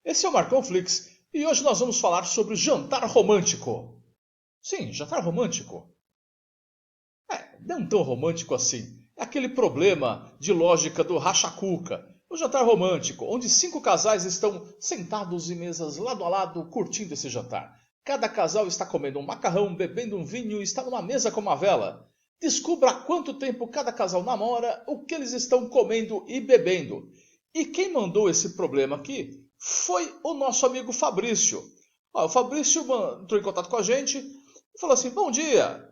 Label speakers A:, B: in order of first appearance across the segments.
A: Esse é o Marcão Flix e hoje nós vamos falar sobre jantar romântico. Sim, jantar romântico. Não tão romântico assim. É aquele problema de lógica do racha-cuca. O jantar romântico, onde 5 casais estão sentados em mesas lado a lado curtindo esse jantar. Cada casal está comendo um macarrão, bebendo um vinho e está numa mesa com uma vela. Descubra há quanto tempo cada casal namora, o que eles estão comendo e bebendo. E quem mandou esse problema aqui foi o nosso amigo Fabrício. O Fabrício entrou em contato com a gente e falou assim: bom dia.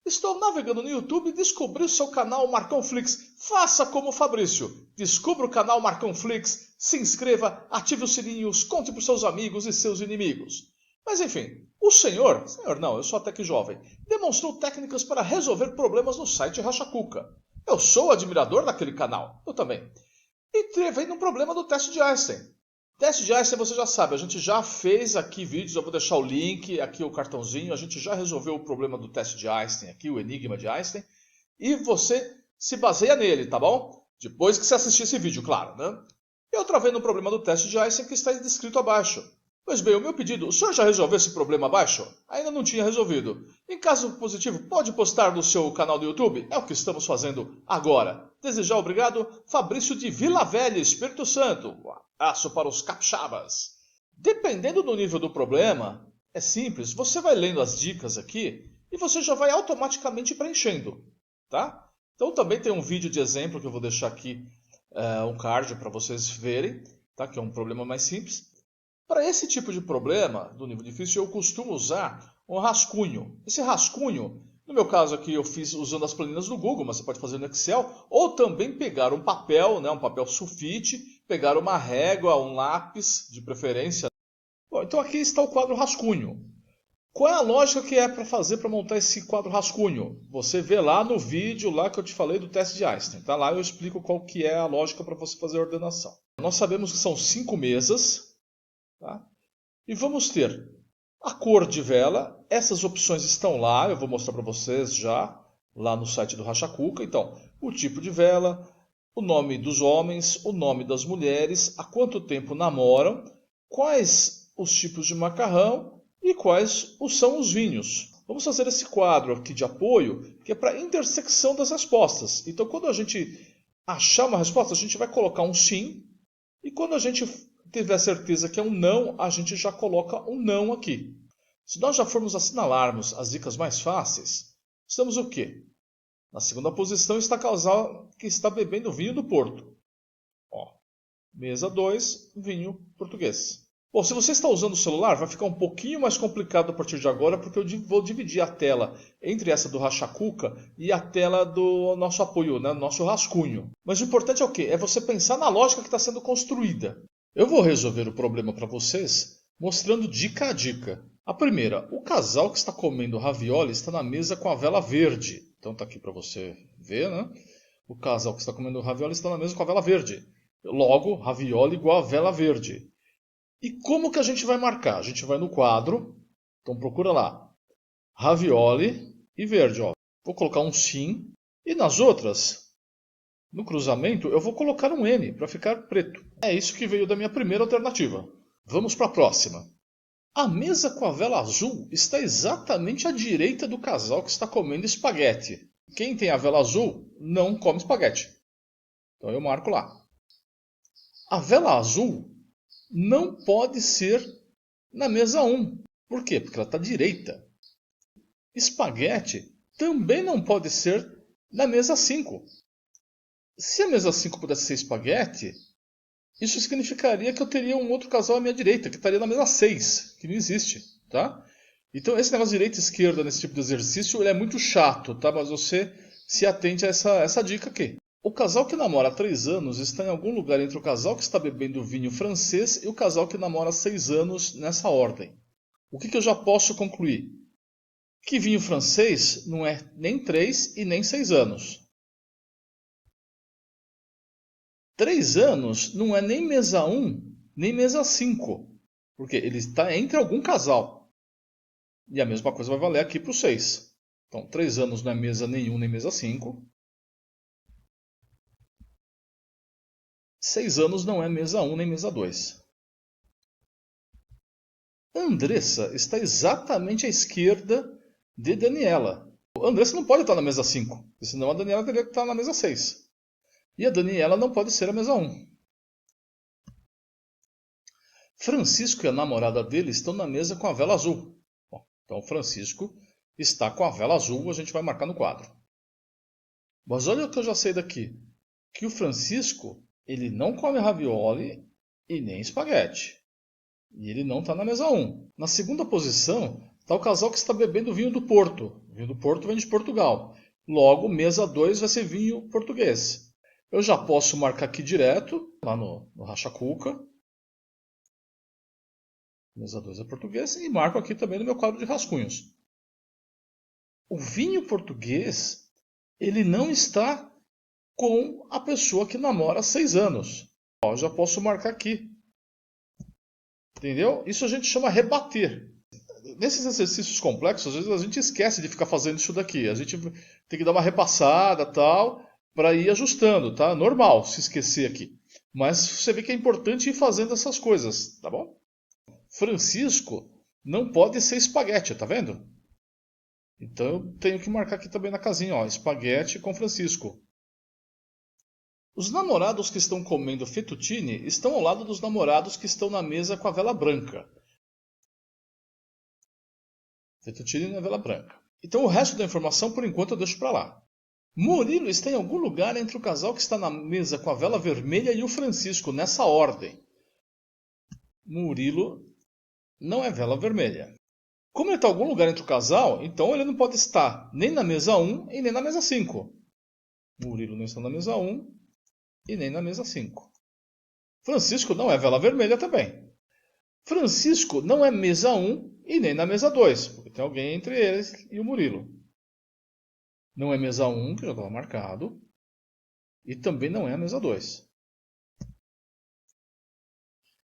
A: Estou navegando no YouTube e descobri o seu canal Marcão Flix. Faça como o Fabrício. Descubra o canal Marcão Flix, se inscreva, ative os sininhos, conte para os seus amigos e seus inimigos. Mas enfim, o senhor não, eu sou até que jovem, demonstrou técnicas para resolver problemas no site racha-cuca. Eu sou admirador daquele canal, eu também. E teve ainda um problema do teste de Einstein. Teste de Einstein você já sabe, a gente já fez aqui vídeos, eu vou deixar o link, aqui o cartãozinho, a gente já resolveu o problema do teste de Einstein aqui, o enigma de Einstein, e você se baseia nele, tá bom? Depois que você assistir esse vídeo, claro, né? Eu travei no problema do teste de Einstein que está descrito abaixo. Pois bem, o meu pedido, o senhor já resolveu esse problema abaixo? Ainda não tinha resolvido. Em caso positivo, pode postar no seu canal do YouTube? É o que estamos fazendo agora. Desde já, obrigado, Fabrício de Vila Velha, Espírito Santo. Um abraço para os capixabas. Dependendo do nível do problema, é simples, você vai lendo as dicas aqui e você já vai automaticamente preenchendo, tá? Então também tem um vídeo de exemplo que eu vou deixar aqui, um card para vocês verem, tá? Que é um problema mais simples. Para esse tipo de problema, do nível difícil, eu costumo usar um rascunho. Esse rascunho, no meu caso aqui eu fiz usando as planilhas do Google, mas você pode fazer no Excel, ou também pegar um papel, um papel sulfite, pegar uma régua, um lápis, de preferência. Bom, então aqui está o quadro rascunho. Qual é a lógica que é para fazer para montar esse quadro rascunho? Você vê lá no vídeo lá que eu te falei do teste de Einstein. Tá lá eu explico qual que é a lógica para você fazer a ordenação. Nós sabemos que são 5 mesas. Tá? E vamos ter a cor de vela, essas opções estão lá, eu vou mostrar para vocês já, lá no site do racha-cuca. Então, o tipo de vela, o nome dos homens, o nome das mulheres, há quanto tempo namoram, quais os tipos de macarrão e quais são os vinhos. Vamos fazer esse quadro aqui de apoio, que é para intersecção das respostas. Então, quando a gente achar uma resposta, a gente vai colocar um sim, e quando a gente tiver certeza que é um não, a gente já coloca um não aqui. Se nós já formos assinalarmos as dicas mais fáceis, estamos o quê? Na segunda posição está o casal que está bebendo vinho do Porto. Mesa 2, vinho português. Bom, se você está usando o celular, vai ficar um pouquinho mais complicado a partir de agora, porque eu vou dividir a tela entre essa do racha-cuca e a tela do nosso apoio, né? Nosso rascunho. Mas o importante é o quê? É você pensar na lógica que está sendo construída. Eu vou resolver o problema para vocês mostrando dica a dica. A primeira, o casal que está comendo ravioli está na mesa com a vela verde. Então está aqui para você ver, né? O casal que está comendo ravioli está na mesa com a vela verde. Logo, ravioli igual a vela verde. E como que a gente vai marcar? A gente vai no quadro, então procura lá, ravioli e verde. Vou colocar um sim. E nas outras, no cruzamento, eu vou colocar um N para ficar preto. É isso que veio da minha primeira alternativa. Vamos para a próxima. A mesa com a vela azul está exatamente à direita do casal que está comendo espaguete. Quem tem a vela azul não come espaguete. Então eu marco lá. A vela azul não pode ser na mesa 1. Por quê? Porque ela está à direita. Espaguete também não pode ser na mesa 5. Se a mesa 5 pudesse ser espaguete, isso significaria que eu teria um outro casal à minha direita, que estaria na mesa 6, que não existe, tá? Então esse negócio de direita e esquerda nesse tipo de exercício ele é muito chato, tá? Mas você se atente a essa dica aqui. O casal que namora há 3 anos está em algum lugar entre o casal que está bebendo vinho francês e o casal que namora há 6 anos nessa ordem. O que eu já posso concluir? Que vinho francês não é nem 3 e nem 6 anos. 3 anos não é nem mesa 1, nem mesa 5. Porque ele está entre algum casal. E a mesma coisa vai valer aqui para o 6. Então, 3 anos não é mesa nenhum, nem mesa 5. 6 anos não é mesa 1, nem mesa 2. Andressa está exatamente à esquerda de Daniela. A Andressa não pode estar na mesa 5, senão a Daniela teria que estar na mesa 6. E a Daniela não pode ser a mesa 1. Francisco e a namorada dele estão na mesa com a vela azul. Bom, então Francisco está com a vela azul, a gente vai marcar no quadro. Mas olha o que eu já sei daqui. Que o Francisco, ele não come ravioli e nem espaguete. E ele não está na mesa 1. Na segunda posição está o casal que está bebendo vinho do Porto. O vinho do Porto vem de Portugal. Logo, mesa 2 vai ser vinho português. Eu já posso marcar aqui direto, lá no Racha-Cuca. Mesa 2 é português. E marco aqui também no meu quadro de rascunhos. O vinho português, ele não está com a pessoa que namora há 6 anos. Eu já posso marcar aqui. Entendeu? Isso a gente chama rebater. Nesses exercícios complexos, às vezes a gente esquece de ficar fazendo isso daqui. A gente tem que dar uma repassada tal, para ir ajustando, tá? Normal se esquecer aqui. Mas você vê que é importante ir fazendo essas coisas, tá bom? Francisco não pode ser espaguete, tá vendo? Então eu tenho que marcar aqui também na casinha, ó, espaguete com Francisco. Os namorados que estão comendo fettuccine estão ao lado dos namorados que estão na mesa com a vela branca. Fettuccine na vela branca. Então o resto da informação, por enquanto, eu deixo para lá. Murilo está em algum lugar entre o casal que está na mesa com a vela vermelha e o Francisco, nessa ordem. Murilo não é vela vermelha. Como ele está em algum lugar entre o casal, então ele não pode estar nem na mesa 1 e nem na mesa 5. Murilo não está na mesa 1 e nem na mesa 5. Francisco não é vela vermelha também. Francisco não é mesa 1 e nem na mesa 2, porque tem alguém entre eles e o Murilo. Não é mesa 1, que já estava marcado, e também não é a mesa 2.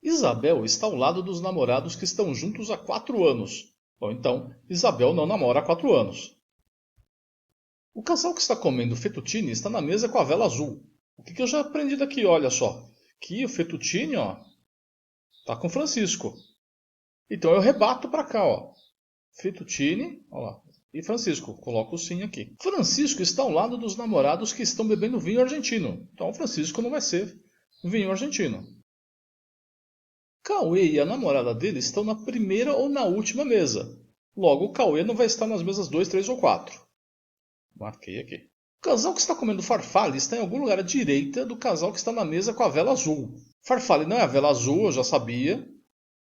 A: Isabel está ao lado dos namorados que estão juntos há 4 anos. Bom, então, Isabel não namora há 4 anos. O casal que está comendo fettuccine está na mesa com a vela azul. O que eu já aprendi daqui? Olha só. Que o fettuccine está com Francisco. Então eu rebato para cá. Ó. Fettuccine ó lá, e Francisco. Coloco o sim aqui. Francisco está ao lado dos namorados que estão bebendo vinho argentino. Então Francisco não vai ser vinho argentino. Cauê e a namorada dele estão na primeira ou na última mesa. Logo, o Cauê não vai estar nas mesas 2, 3 ou 4. Marquei aqui. O casal que está comendo farfalle está em algum lugar à direita do casal que está na mesa com a vela azul. Farfalle não é a vela azul, eu já sabia.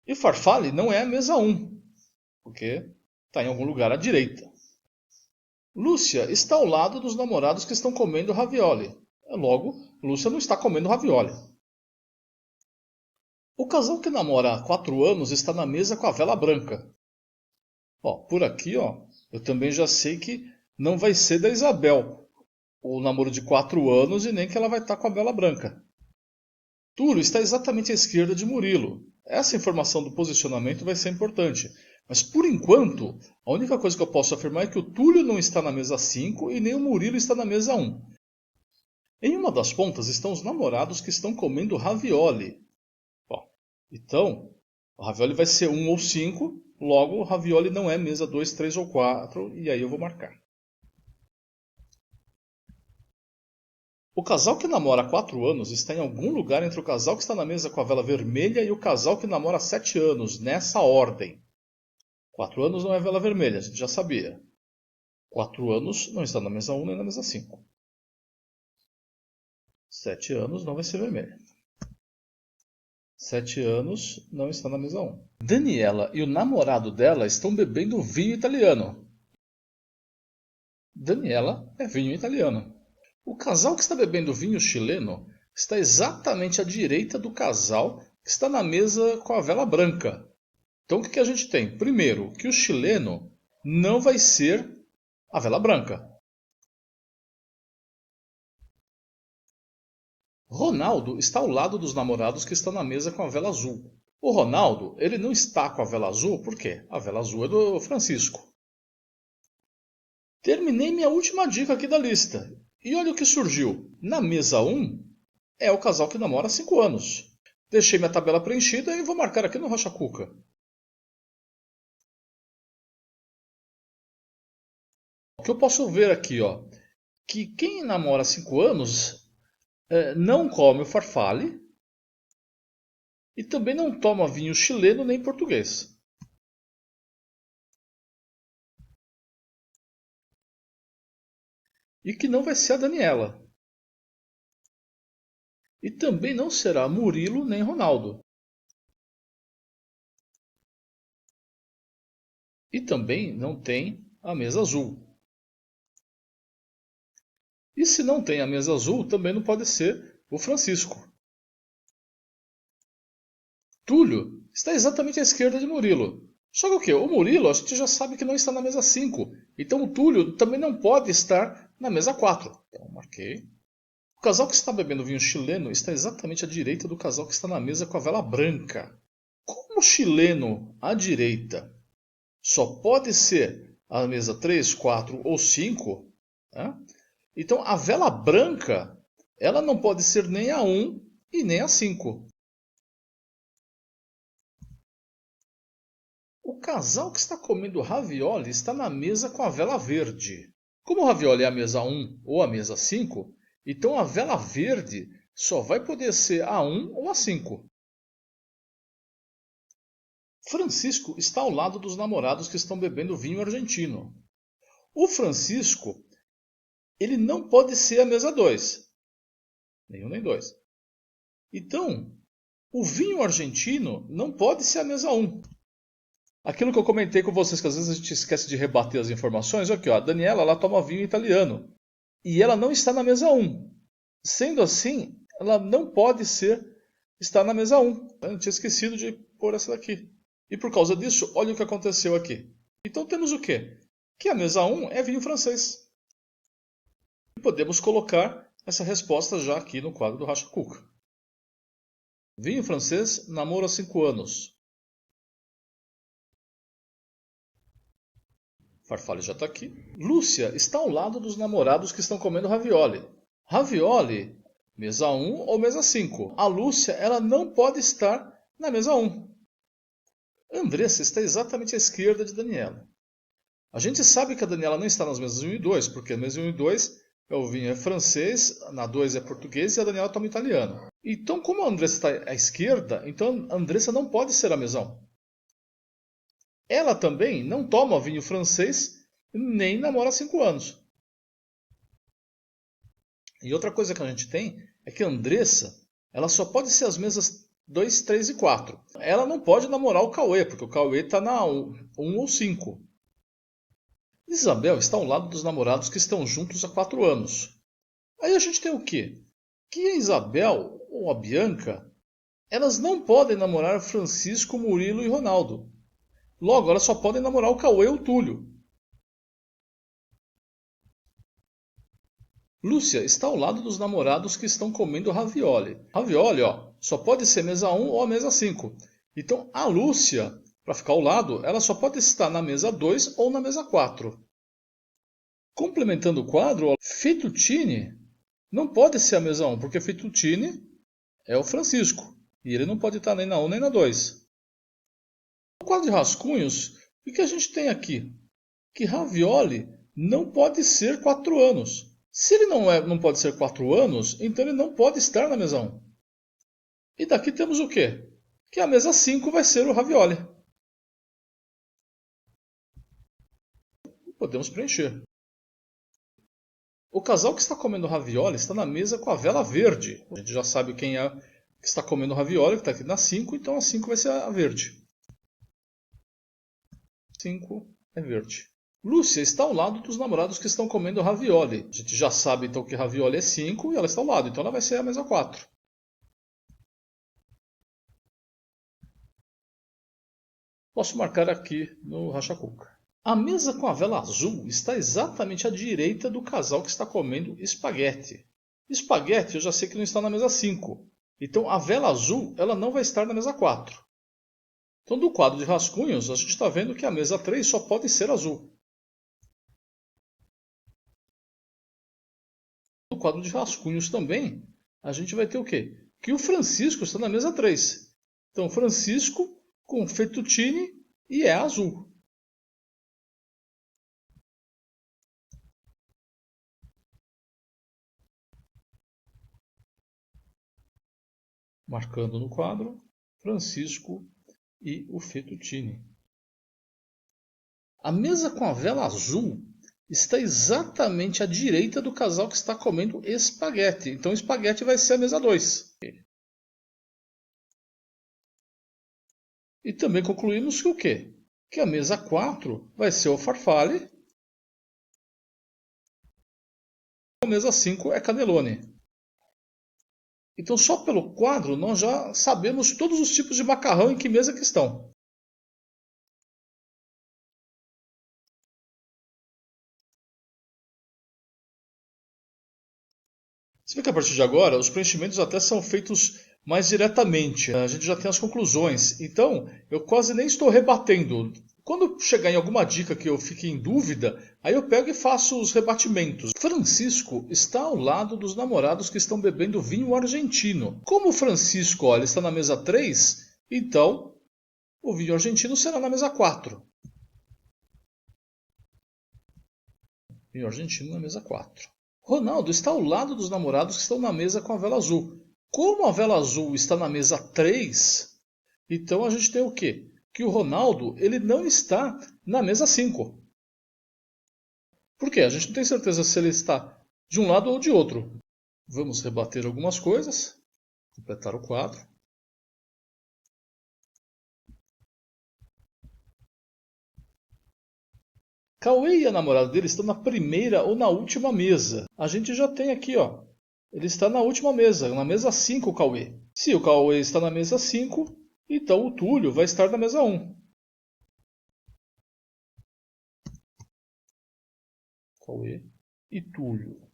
A: E farfalle não é a mesa 1, porque está em algum lugar à direita. Lúcia está ao lado dos namorados que estão comendo ravioli. Logo, Lúcia não está comendo ravioli. O casal que namora há 4 anos está na mesa com a vela branca. Por aqui, eu também já sei que não vai ser da Isabel o namoro de 4 anos e nem que ela vai estar com a vela branca. Túlio está exatamente à esquerda de Murilo. Essa informação do posicionamento vai ser importante. Mas por enquanto, a única coisa que eu posso afirmar é que o Túlio não está na mesa 5 e nem o Murilo está na mesa 1. Em uma das pontas estão os namorados que estão comendo ravioli. Então, o ravioli vai ser 1 ou 5, logo o ravioli não é mesa 2, 3 ou 4, e aí eu vou marcar. O casal que namora há 4 anos está em algum lugar entre o casal que está na mesa com a vela vermelha e o casal que namora há 7 anos, nessa ordem. 4 anos não é vela vermelha, a gente já sabia. 4 anos não está na mesa 1 nem na mesa 5. 7 anos não vai ser vermelha. 7 anos não está na mesa 1. Daniela e o namorado dela estão bebendo vinho italiano. Daniela é vinho italiano. O casal que está bebendo vinho chileno está exatamente à direita do casal que está na mesa com a vela branca. Então o que a gente tem? Primeiro, que o chileno não vai ser a vela branca. Ronaldo está ao lado dos namorados que estão na mesa com a vela azul. O Ronaldo, ele não está com a vela azul, por quê? A vela azul é do Francisco. Terminei minha última dica aqui da lista. E olha o que surgiu. Na mesa 1 é o casal que namora há 5 anos. Deixei minha tabela preenchida e vou marcar aqui no Racha-Cuca. que eu posso ver aqui, ó, que quem namora há 5 anos não come o farfalle e também não toma vinho chileno nem português. E que não vai ser a Daniela. E também não será Murilo nem Ronaldo. E também não tem a mesa azul. E se não tem a mesa azul, também não pode ser o Francisco. Túlio está exatamente à esquerda de Murilo. Só que o quê? O Murilo a gente já sabe que não está na mesa 5. Então o Túlio também não pode estar na mesa 4. Então marquei. O casal que está bebendo vinho chileno está exatamente à direita do casal que está na mesa com a vela branca. Como o chileno à direita só pode ser a mesa 3, 4 ou 5, né? Então a vela branca ela não pode ser nem a 1 e nem a 5. O casal que está comendo ravioli está na mesa com a vela verde. Como o ravioli é a mesa 1 ou a mesa 5, então a vela verde só vai poder ser a 1 ou a 5. Francisco está ao lado dos namorados que estão bebendo vinho argentino. O Francisco, ele não pode ser a mesa 2. Nenhum nem dois. Então, o vinho argentino não pode ser a mesa 1. Aquilo que eu comentei com vocês, que às vezes a gente esquece de rebater as informações. Aqui, ó, a Daniela ela toma vinho italiano. E ela não está na mesa 1. Sendo assim, ela não pode estar na mesa 1. Eu tinha esquecido de pôr essa daqui. E por causa disso, olha o que aconteceu aqui. Então temos o quê? Que a mesa 1 é vinho francês. E podemos colocar essa resposta já aqui no quadro do Racha Cuca. Vinho francês, namoro há 5 anos. Farfalle já está aqui. Lúcia está ao lado dos namorados que estão comendo ravioli. Ravioli, mesa 1 ou mesa 5. A Lúcia ela não pode estar na mesa 1. Andressa está exatamente à esquerda de Daniela. A gente sabe que a Daniela não está nas mesas 1 e 2, porque a mesa 1 e 2 o vinho é francês, na 2 é português e a Daniela toma italiano. Então, como a Andressa está à esquerda, então a Andressa não pode ser a mesa 1. Ela também não toma vinho francês nem namora há 5 anos. E outra coisa que a gente tem é que a Andressa ela só pode ser as mesas 2, 3 e 4. Ela não pode namorar o Cauê, porque o Cauê está na 1 ou 5. Isabel está ao lado dos namorados que estão juntos há 4 anos. Aí a gente tem o quê? Que a Isabel ou a Bianca, elas não podem namorar Francisco, Murilo e Ronaldo. Logo, elas só podem namorar o Cauê ou o Túlio. Lúcia está ao lado dos namorados que estão comendo ravioli. Ravioli, ó, só pode ser mesa 1 ou a mesa 5. Então, a Lúcia, para ficar ao lado, ela só pode estar na mesa 2 ou na mesa 4. Complementando o quadro, Fettuccine não pode ser a mesa 1, porque Fettuccine é o Francisco. E ele não pode estar nem na 1 nem na 2. No quadro de rascunhos, o que a gente tem aqui? Que ravioli não pode ser 4 anos. Se ele não pode ser 4 anos, então ele não pode estar na mesa 1. E daqui temos o quê? Que a mesa 5 vai ser o ravioli. Podemos preencher. O casal que está comendo ravioli está na mesa com a vela verde. A gente já sabe quem é que está comendo ravioli, que está aqui na 5, então a 5 vai ser a verde. 5 é verde. Lúcia está ao lado dos namorados que estão comendo ravioli. A gente já sabe então que ravioli é 5 e ela está ao lado, então ela vai ser a mesa 4. Posso marcar aqui no Racha Cuca. A mesa com a vela azul está exatamente à direita do casal que está comendo espaguete. Espaguete eu já sei que não está na mesa 5. Então a vela azul ela não vai estar na mesa 4. Então do quadro de rascunhos a gente está vendo que a mesa 3 só pode ser azul. No quadro de rascunhos também a gente vai ter o quê? Que o Francisco está na mesa 3. Então Francisco com fettuccine e é azul. marcando no quadro Francisco e o Fettuccine. A mesa com a vela azul está exatamente à direita do casal que está comendo espaguete. Então, espaguete vai ser a mesa 2. E também concluímos que o quê? Que a mesa 4 vai ser o farfalle. A mesa 5 é cannelloni. Então, só pelo quadro, nós já sabemos todos os tipos de macarrão em que mesa que estão. Você vê que a partir de agora, os preenchimentos até são feitos mais diretamente. A gente já tem as conclusões. Então, eu quase nem estou rebatendo. Quando chegar em alguma dica que eu fique em dúvida, aí eu pego e faço os rebatimentos. Francisco está ao lado dos namorados que estão bebendo vinho argentino. Como o Francisco, olha, está na mesa 3, então o vinho argentino será na mesa 4. Vinho argentino na mesa 4. Ronaldo está ao lado dos namorados que estão na mesa com a vela azul. Como a vela azul está na mesa 3, então a gente tem o quê? Que o Ronaldo ele não está na mesa 5. Por quê? A gente não tem certeza se ele está de um lado ou de outro. Vamos rebater algumas coisas, completar o quadro. Cauê e a namorada dele estão na primeira ou na última mesa. A gente já tem aqui, ó. Ele está na última mesa, na mesa 5 o Cauê. Se o Cauê está na mesa 5, então o Túlio vai estar na mesa 1. Cauê e Túlio.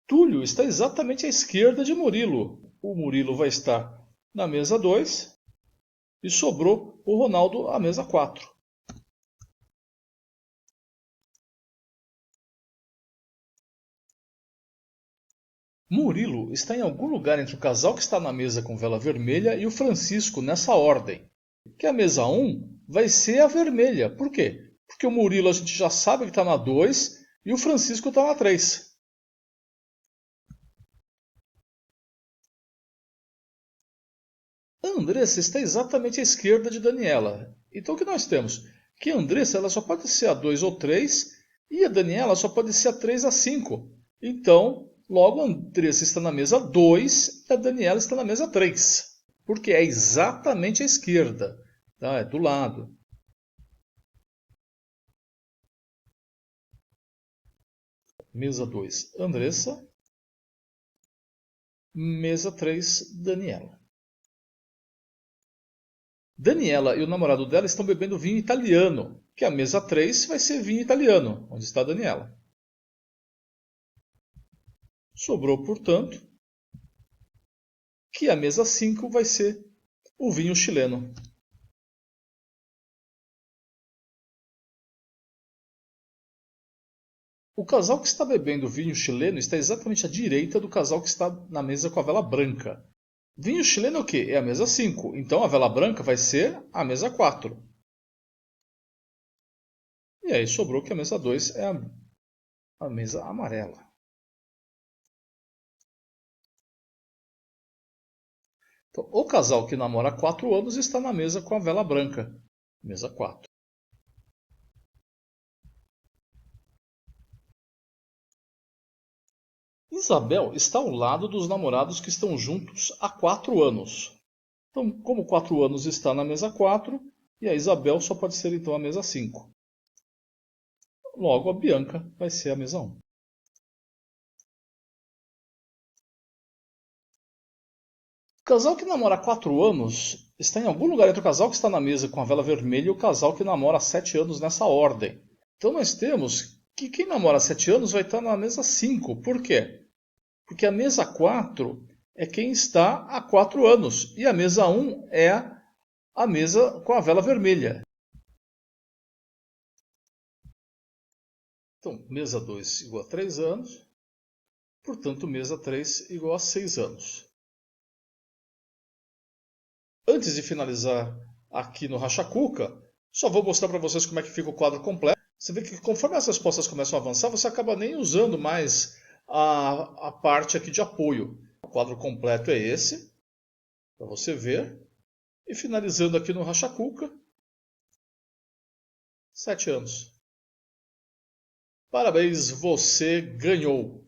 A: Túlio está exatamente à esquerda de Murilo. O Murilo vai estar na mesa 2 e sobrou o Ronaldo à mesa 4. Murilo está em algum lugar entre o casal que está na mesa com vela vermelha e o Francisco nessa ordem. Que a mesa 1 vai ser a vermelha. Por quê? Porque o Murilo a gente já sabe que está na 2 e o Francisco está na 3. A Andressa está exatamente à esquerda de Daniela. Então o que nós temos? Que a Andressa ela só pode ser a 2 ou 3 e a Daniela só pode ser a 3 a 5. Então, logo a Andressa está na mesa 2 e a Daniela está na mesa 3. Porque é exatamente à esquerda. Tá? É do lado. Mesa 2, Andressa. Mesa 3, Daniela. Daniela e o namorado dela estão bebendo vinho italiano, que a mesa 3 vai ser vinho italiano, onde está a Daniela. Sobrou, portanto, que a mesa 5 vai ser o vinho chileno. O casal que está bebendo vinho chileno está exatamente à direita do casal que está na mesa com a vela branca. Vinho chileno é o quê? É a mesa 5. Então a vela branca vai ser a mesa 4. E aí sobrou que a mesa 2 é a mesa amarela. Então, o casal que namora há 4 anos está na mesa com a vela branca. Mesa 4. Isabel está ao lado dos namorados que estão juntos há 4 anos. Então, como 4 anos está na mesa 4, e a Isabel só pode ser então a mesa 5. Logo, a Bianca vai ser a mesa 1. O casal que namora há 4 anos está em algum lugar entre o casal que está na mesa com a vela vermelha e o casal que namora há 7 anos nessa ordem. Então nós temos que quem namora há 7 anos vai estar na mesa 5. Por quê? Porque a mesa 4 é quem está há 4 anos. E a mesa 1 é a mesa com a vela vermelha. Então, mesa 2 igual a 3 anos. Portanto, mesa 3 igual a 6 anos. Antes de finalizar aqui no Racha Cuca, só vou mostrar para vocês como é que fica o quadro completo. Você vê que conforme as respostas começam a avançar, você acaba nem usando mais a parte aqui de apoio. quadro completo é esse, para você ver. E finalizando aqui no Rachacuca, 7 anos. Parabéns, você ganhou!